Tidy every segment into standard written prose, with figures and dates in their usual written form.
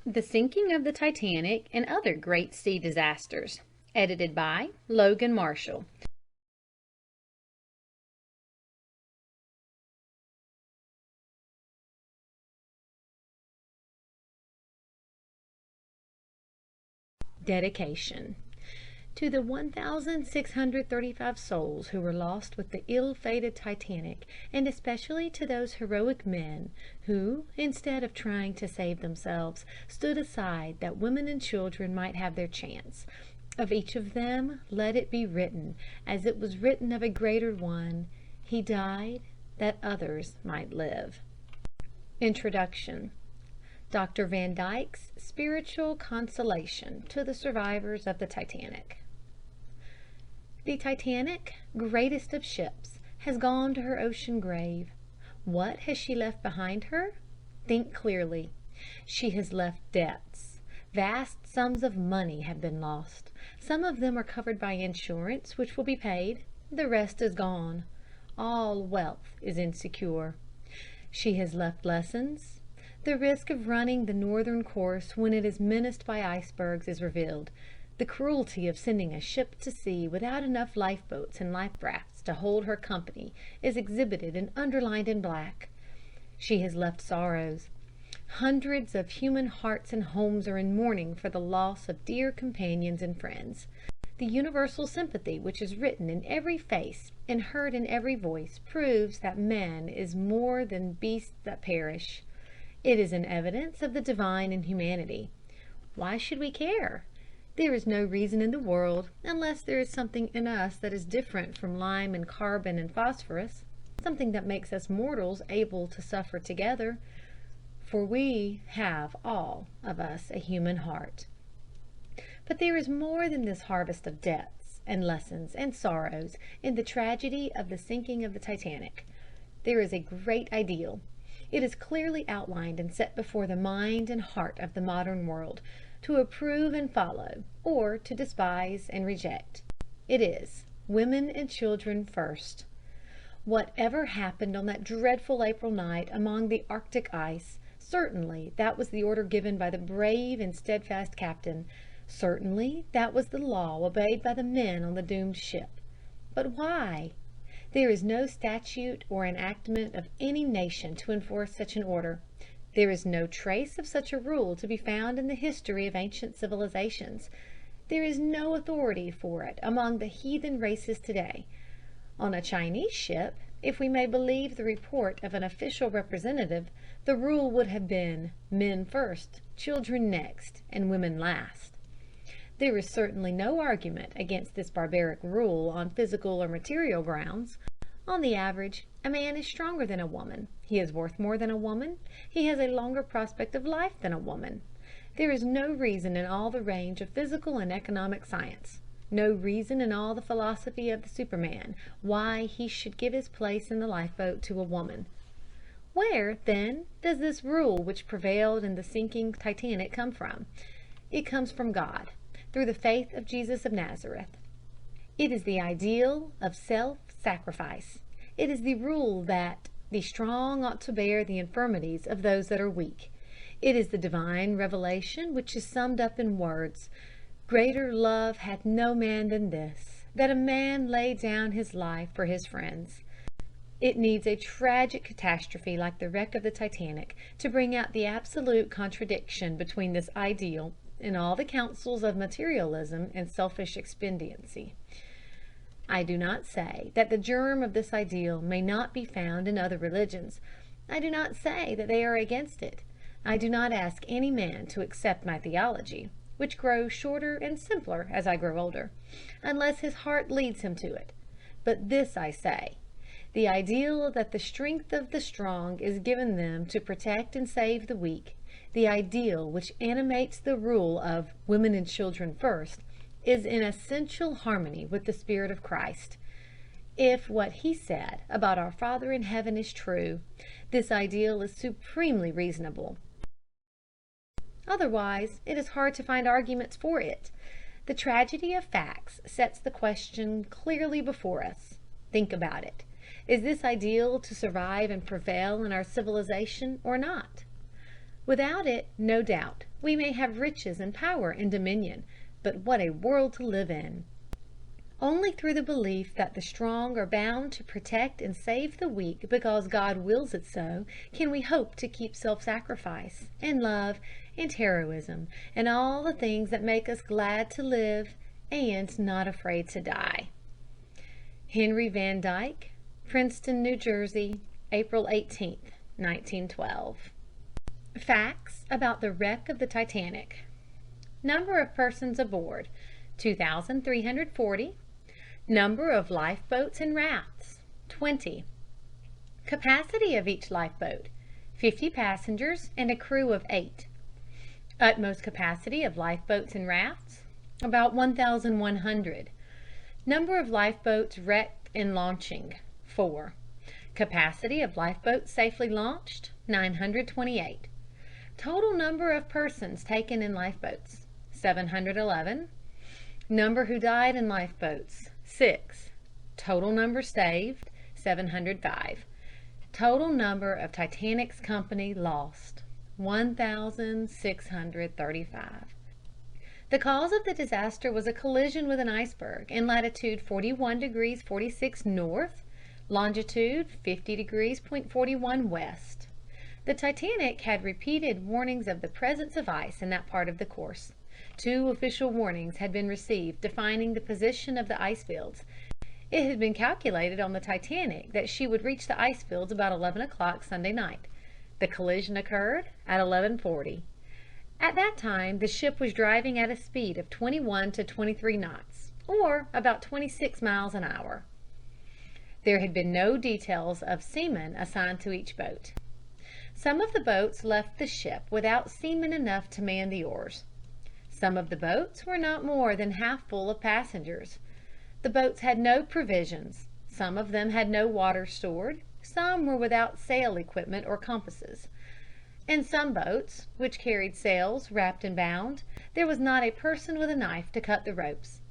The Sinking of the Titanic and Other Great Sea Disasters, edited by Logan Marshall. Dedication. To the 1,635 souls who were lost with the ill-fated Titanic, and especially to those heroic men who, instead of trying to save themselves, stood aside that women and children might have their chance. Of each of them let it be written, as it was written of a greater one, he died that others might live. Introduction. Dr. Van Dyke's Spiritual Consolation to the Survivors of the Titanic. The Titanic, greatest of ships, has gone to her ocean grave. What has she left behind her? Think clearly. She has left debts. Vast sums of money have been lost. Some of them are covered by insurance, which will be paid. The rest is gone. All wealth is insecure. She has left lessons. The risk of running the northern course when it is menaced by icebergs is revealed. The cruelty of sending a ship to sea without enough lifeboats and life rafts to hold her company is exhibited and underlined in black. She has left sorrows. Hundreds of human hearts and homes are in mourning for the loss of dear companions and friends. The universal sympathy which is written in every face and heard in every voice proves that man is more than beasts that perish. It is an evidence of the divine in humanity. Why should we care? There is no reason in the world, unless there is something in us that is different from lime and carbon and phosphorus, something that makes us mortals able to suffer together, for we have all of us a human heart. But there is more than this harvest of debts and lessons and sorrows in the tragedy of the sinking of the Titanic. There is a great ideal. It is clearly outlined and set before the mind and heart of the modern world, to approve and follow, or to despise and reject. It is women and children first. Whatever happened on that dreadful April night among the Arctic ice, certainly that was the order given by the brave and steadfast captain. Certainly that was the law obeyed by the men on the doomed ship. But why? There is no statute or enactment of any nation to enforce such an order. There is no trace of such a rule to be found in the history of ancient civilizations. There is no authority for it among the heathen races today. On a Chinese ship, if we may believe the report of an official representative, the rule would have been men first, children next, and women last. There is certainly no argument against this barbaric rule on physical or material grounds. On the average, a man is stronger than a woman. He is worth more than a woman. He has a longer prospect of life than a woman. There is no reason in all the range of physical and economic science, no reason in all the philosophy of the Superman, why he should give his place in the lifeboat to a woman. Where, then, does this rule which prevailed in the sinking Titanic come from? It comes from God, through the faith of Jesus of Nazareth. It is the ideal of self-sacrifice. It is the rule that the strong ought to bear the infirmities of those that are weak. It is the divine revelation which is summed up in words, "Greater love hath no man than this, that a man lay down his life for his friends." It needs a tragic catastrophe like the wreck of the Titanic to bring out the absolute contradiction between this ideal and all the counsels of materialism and selfish expediency. I do not say that the germ of this ideal may not be found in other religions. I do not say that they are against it. I do not ask any man to accept my theology, which grows shorter and simpler as I grow older, unless his heart leads him to it. But this I say, the ideal that the strength of the strong is given them to protect and save the weak, the ideal which animates the rule of women and children first, is in essential harmony with the Spirit of Christ. If what he said about our Father in heaven is true, this ideal is supremely reasonable. Otherwise, it is hard to find arguments for it. The tragedy of facts sets the question clearly before us. Think about it. Is this ideal to survive and prevail in our civilization or not? Without it, no doubt, we may have riches and power and dominion, but what a world to live in! Only through the belief that the strong are bound to protect and save the weak because God wills it so, can we hope to keep self-sacrifice, and love, and heroism, and all the things that make us glad to live and not afraid to die. Henry Van Dyke, Princeton, New Jersey, April 18th, 1912. Facts about the wreck of the Titanic. Number of persons aboard, 2,340. Number of lifeboats and rafts, 20. Capacity of each lifeboat, 50 passengers and a crew of 8. Utmost capacity of lifeboats and rafts, about 1,100. Number of lifeboats wrecked in launching, 4. Capacity of lifeboats safely launched, 928. Total number of persons taken in lifeboats, 711. Number who died in lifeboats, 6. Total number saved, 705. Total number of Titanic's company lost, 1,635. The cause of the disaster was a collision with an iceberg in latitude 41 degrees 46 north, longitude 50 degrees 41 west. The Titanic had repeated warnings of the presence of ice in that part of the course. 2 official warnings had been received defining the position of the ice fields. It had been calculated on the Titanic that she would reach the ice fields about 11 o'clock Sunday night. The collision occurred at 11:40. At that time, the ship was driving at a speed of 21 to 23 knots, or about 26 miles an hour. There had been no details of seamen assigned to each boat. Some of the boats left the ship without seamen enough to man the oars. Some of the boats were not more than half full of passengers. The boats had no provisions. Some of them had no water stored. Some were without sail equipment or compasses. In some boats, which carried sails wrapped and bound, there was not a person with a knife to cut the ropes.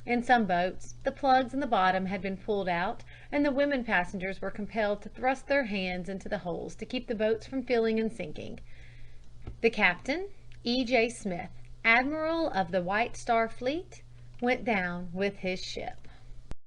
In some boats, the plugs in the bottom had been pulled out, and the women passengers were compelled to thrust their hands into the holes to keep the boats from filling and sinking. The captain, E.J. Smith, Admiral of the White Star Fleet, went down with his ship.